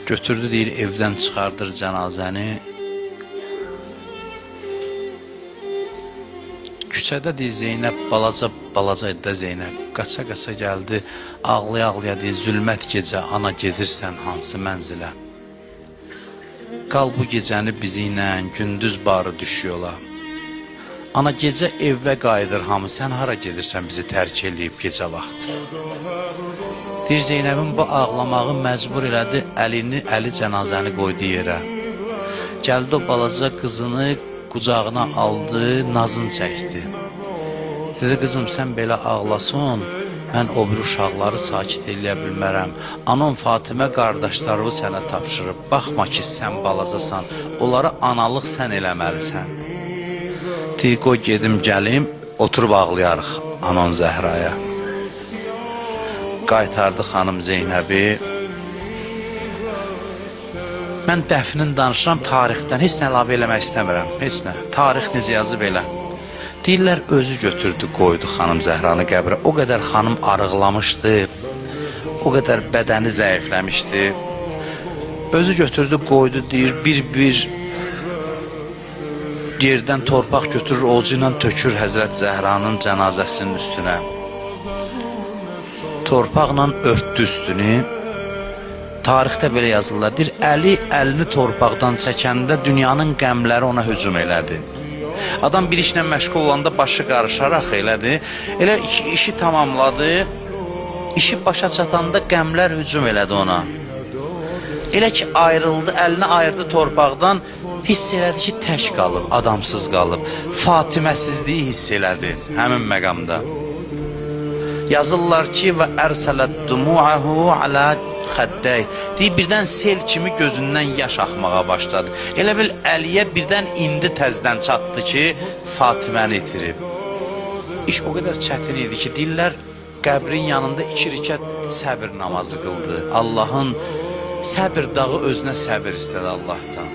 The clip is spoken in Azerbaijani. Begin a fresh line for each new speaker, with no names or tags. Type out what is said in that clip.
Götürdü deyir evdən çıxardır cənazəni. Küçədə deyir Zeynəb, balaca idi də Zeynəb. Qaça gəldi, ağlaya deyir zülmət gecə ana gedirsən hansı mənzilə. Qal bu gecəni bizimlə gündüz barı düşüyola. Ana gecə evvə qayıdır hamı, sən hara gedirsən bizi tərk eləyib gecə vaxtı. Deyir Zeynəbin bu ağlamağı məcbur elədi, əli cənazəni qoydu yerə. Gəldi o balaca qızını qucağına aldı, nazın çəkdi. Dedi qızım sən belə ağlason, mən o bir uşaqları sakit eləyə bilmərəm. Anon Fatimə qardaşları sənə tapşırıb, baxma ki sən balacasan, onlara analıq sən eləməlisən. Deyir qoy gedim gəlim, oturub ağlayarıq Anon Zəhraya. Qaytardı xanım Zeynəbi. Mən dəfnin danışıram tarixdən, heç nə əlavə eləmək istəmirəm, heç nə. Tarix necə yazıb elə. Deyirlər özü götürdü, qoydu xanım Zəhranı qəbrə. O qədər xanım arıqlamışdı, o qədər bədəni zəifləmişdi. Özü götürdü, qoydu, deyir bir yerdən torpaq götürür, ovucu ilə tökür Həzrət Zəhranın cənazəsinin üstünə. Torpaqla örtdü üstünü. Tarixdə belə yazırlar, deyir, əlini torpaqdan çəkəndə dünyanın qəmləri ona hücum elədi. Adam bir işlə məşğul olanda başı qarışaraq elədi. Elə işi tamamladı, işi başa çatanda qəmlər hücum elədi ona. Elə ki ayrıldı, əlini ayırdı torpaqdan, hiss elədi ki tək qalıb, adamsız qalıb. Fatiməsizliyi hiss elədi həmin məqamda. Yazırlar ki, və ərsələt dumu'ahu alə xəddəy. Deyir, birdən sel kimi gözündən yaş axmağa başladı. Elə bil Əliyə birdən indi təzdən çatdı ki, Fatiməni itirib. İş o qədər çətin idi ki, deyirlər, qəbrin yanında 2 rükət səbir namazı qıldı. Allahın səbir dağı özünə səbir istədi Allahdan.